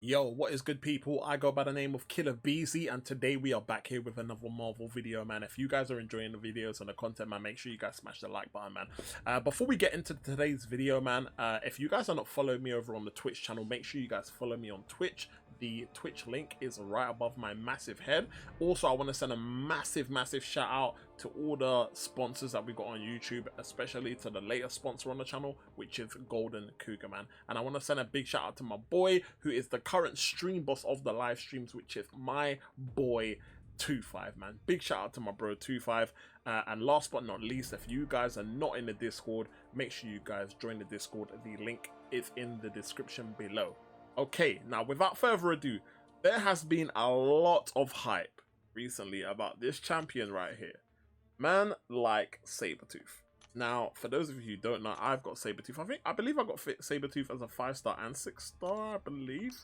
Yo, what is good, people? I go by the name of Killer Beezy, and today we are back here with another Marvel video, man. If you guys are enjoying the videos and the content, man, make sure you guys smash the like button, man. Before we get into today's video, man, if you guys are not following me over on the Twitch channel, make sure you guys follow me on Twitch. The Twitch link is right above my massive head. Also, I want to send a massive shout out to all the sponsors that we got on YouTube, especially to the latest sponsor on the channel, which is Golden Cougar, man. And I want to send a big shout out to my boy, who is the current stream boss of the live streams, which is my boy 25, man. Big shout out to my bro 25. And last but not least, if you guys are not in the Discord, make sure you guys join the Discord. The link is in the description below. Okay, now without further ado, there has been a lot of hype recently about this champion right here. Man like Sabretooth. Now, for those of you who don't know, I've got Sabretooth. I believe I got Sabretooth as a 5-star and 6-star, I believe.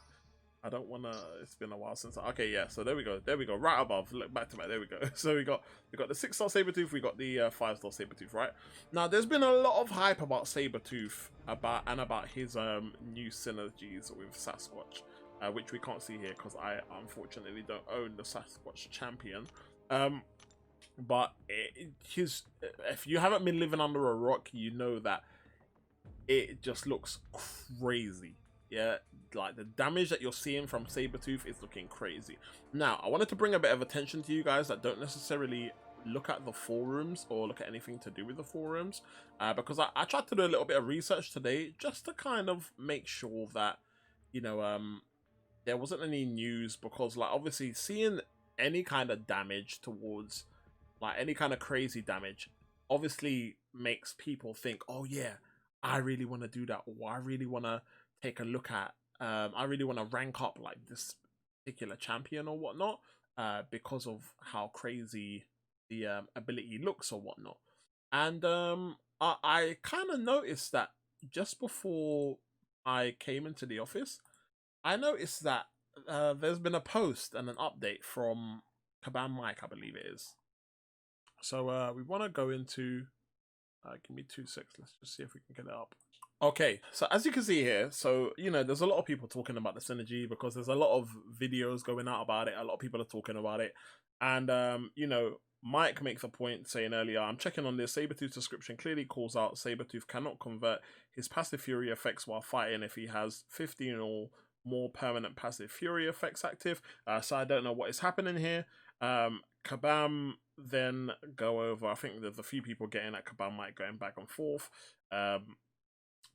I don't want to, it's been a while since, okay, yeah, so there we go, right above, look, back to back, there we go. So we got the 6-star Sabretooth, we got the 5-star Sabretooth, right? Now, there's been a lot of hype about Sabretooth, about his new synergies with Sasquatch, which we can't see here because I unfortunately don't own the Sasquatch champion. But if you haven't been living under a rock, you know that it just looks crazy. Yeah, like the damage that you're seeing from Sabretooth is looking crazy. Now, I wanted to bring a bit of attention to you guys that don't necessarily look at the forums or look at anything to do with the forums, because I tried to do a little bit of research today just to kind of make sure that, you know, there wasn't any news, because like obviously seeing any kind of damage towards, like any kind of crazy damage, obviously makes people think, oh yeah, I really want to do that, or I really want to take a look at, I really want to rank up like this particular champion or whatnot, because of how crazy the ability looks or whatnot. And I kind of noticed that just before I came into the office, I noticed that there's been a post and an update from Kabam Mike, I believe it is. So we want to go into, give me 2 seconds, let's just see if we can get it up. Okay, so as you can see here, so, you know, there's a lot of people talking about the synergy because there's a lot of videos going out about it. A lot of people are talking about it. And, you know, Mike makes a point saying earlier, I'm checking on this. Sabretooth's description clearly calls out Sabretooth cannot convert his passive fury effects while fighting if he has 15 or more permanent passive fury effects active. So I don't know what is happening here. Kabam then go over, I think there's a few people getting at Kabam Mike going back and forth.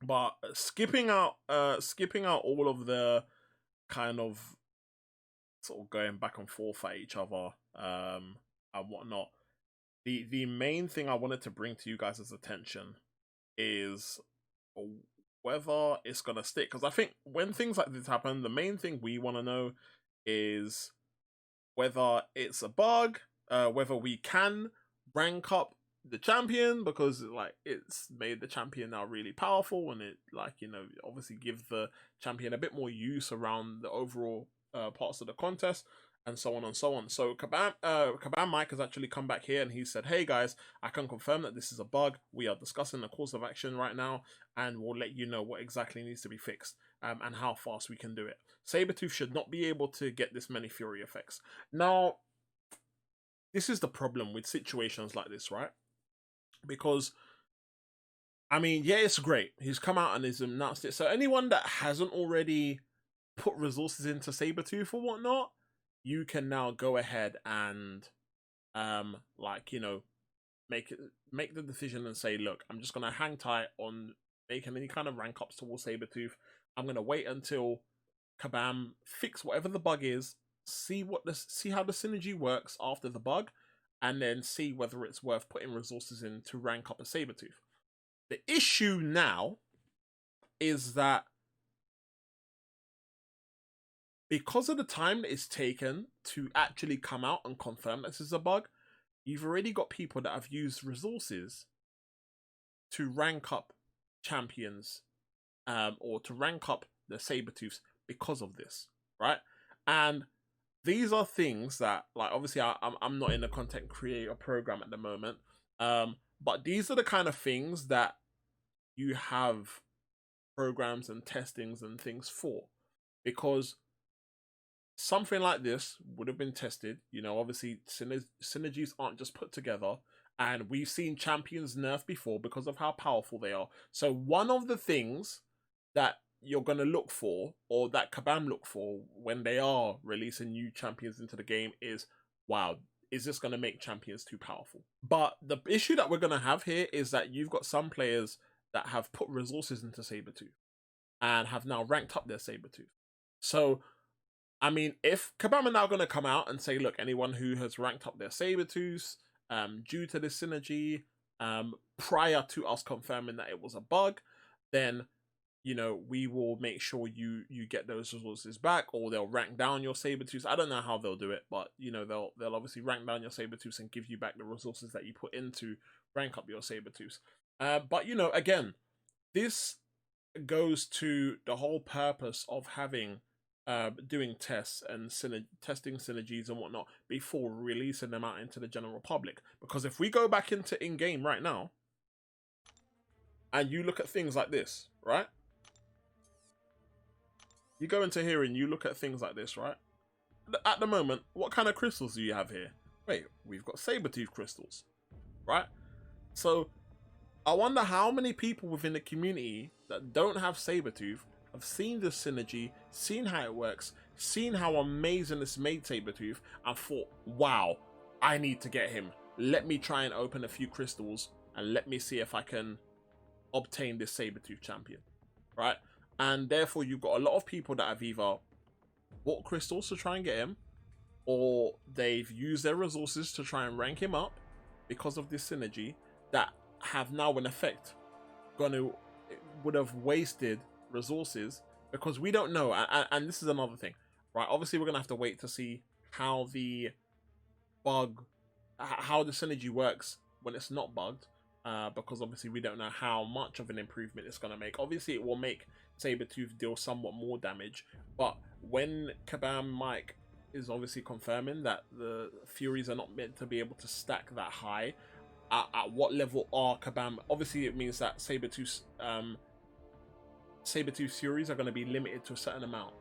But skipping out all of the kind of sort of going back and forth at each other, and whatnot. The main thing I wanted to bring to you guys' attention is whether it's gonna stick. Because I think when things like this happen, the main thing we want to know is whether it's a bug, whether we can rank up the champion, because like it's made the champion now really powerful, and it, like, you know, obviously gives the champion a bit more use around the overall parts of the contest, and so on and so on. So Kabam Mike has actually come back here and he said, hey guys, I can confirm that this is a bug. We are discussing the course of action right now, and we'll let you know what exactly needs to be fixed, and how fast we can do it. Sabretooth should not be able to get this many fury effects. Now, this is the problem with situations like this, right? Because, I mean, yeah, it's great. He's come out and he's announced it. So anyone that hasn't already put resources into Sabretooth or whatnot, you can now go ahead and, like, you know, make the decision and say, look, I'm just gonna hang tight on making any kind of rank ups towards Sabretooth. I'm gonna wait until Kabam fix whatever the bug is, see how the synergy works after the bug, and then see whether it's worth putting resources in to rank up a Sabretooth. The issue now is that because of the time that it's taken to actually come out and confirm this is a bug, you've already got people that have used resources to rank up champions, or to rank up the Sabretooths because of this, right? And these are things that, like, obviously I'm not in the content creator program at the moment, but these are the kind of things that you have programs and testings and things for, because something like this would have been tested. You know, obviously synergies aren't just put together, and we've seen champions nerf before because of how powerful they are. So one of the things that you're going to look for, or that Kabam look for when they are releasing new champions into the game, is, wow, is this going to make champions too powerful? But the issue that we're going to have here is that you've got some players that have put resources into Sabretooth and have now ranked up their Sabretooth. So, I mean, if Kabam are now going to come out and say, look, anyone who has ranked up their Sabretooths due to this synergy, prior to us confirming that it was a bug, then, you know, we will make sure you get those resources back, or they'll rank down your Sabretooths. I don't know how they'll do it, but, you know, they'll obviously rank down your Sabretooths and give you back the resources that you put into rank up your Sabretooths. But, you know, again, this goes to the whole purpose of having doing tests and testing synergies and whatnot before releasing them out into the general public. Because if we go back into in-game right now and you look at things like this, right? You go into here and you look at things like this, right? At the moment, what kind of crystals do you have here? Wait, we've got Sabretooth crystals, right? So I wonder how many people within the community that don't have Sabretooth have seen this synergy, seen how it works, seen how amazing this made Sabretooth, and thought, wow, I need to get him. Let me try and open a few crystals and let me see if I can obtain this Sabretooth champion, right? And therefore, you've got a lot of people that have either bought crystals to try and get him, or they've used their resources to try and rank him up because of this synergy, that have now in effect would have wasted resources, because we don't know. And this is another thing, right? Obviously, we're gonna have to wait to see how the synergy works when it's not bugged, because obviously we don't know how much of an improvement it's gonna make. Obviously, it will make Sabretooth deal somewhat more damage, but when Kabam Mike is obviously confirming that the Furies are not meant to be able to stack that high, at what level are Kabam? Obviously, it means that Sabretooth Furies are going to be limited to a certain amount.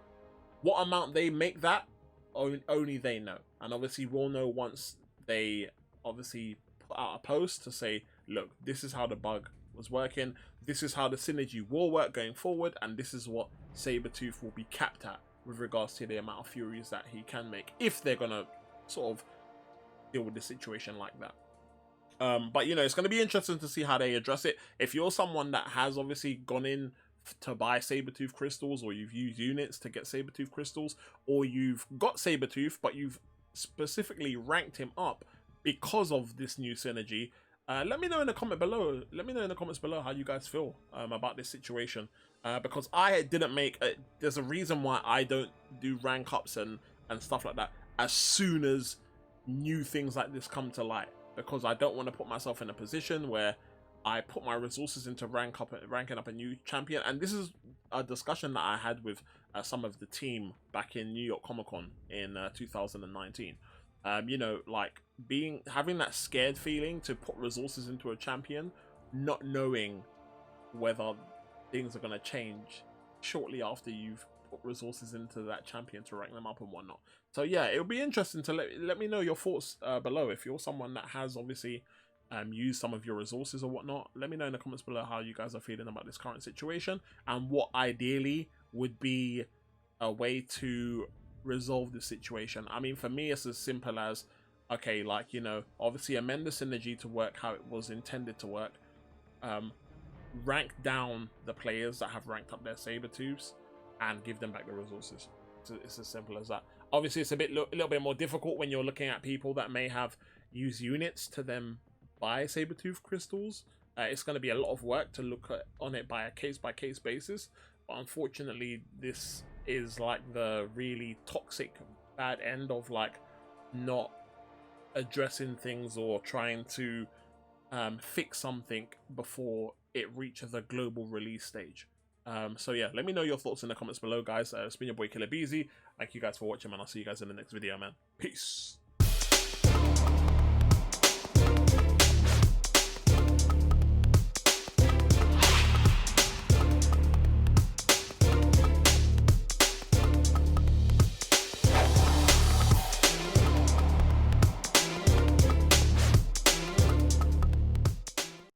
What amount they make that, only they know. And obviously, we'll know once they obviously put out a post to say, look, this is how the bug was working, this is how the synergy will work going forward, and this is what Sabretooth will be capped at with regards to the amount of Furies that he can make, if they're going to sort of deal with the situation like that. But, you know, it's going to be interesting to see how they address it. If you're someone that has obviously gone in to buy Sabretooth crystals, or you've used units to get Sabretooth crystals, or you've got Sabretooth but you've specifically ranked him up because of this new synergy, let me know in the comment below. Let me know in the comments below how you guys feel about this situation, because I didn't make there's a reason why I don't do rank ups and stuff like that as soon as new things like this come to light, because I don't want to put myself in a position where I put my resources into ranking up a new champion. And this is a discussion that I had with some of the team back in New York Comic Con in 2019. You know, like having that scared feeling to put resources into a champion, not knowing whether things are going to change shortly after you've put resources into that champion to rank them up and whatnot. So yeah, it'll be interesting to let me know your thoughts below. If you're someone that has obviously used some of your resources or whatnot, let me know in the comments below how you guys are feeling about this current situation, and what ideally would be a way to resolve the situation. I mean, for me, it's as simple as, okay, like, you know, obviously amend the synergy to work how it was intended to work, rank down the players that have ranked up their Sabretooths and give them back the resources. So it's as simple as that. Obviously, it's a little bit more difficult when you're looking at people that may have used units to then buy Sabretooth crystals. It's going to be a lot of work to look on it by a case-by-case basis. But unfortunately, this is like the really toxic bad end of like not addressing things or trying to fix something before it reaches a global release stage. So yeah, let me know your thoughts in the comments below, guys. It's been your boy Killer Beezy. Thank you guys for watching, man. I'll see you guys in the next video, man. Peace.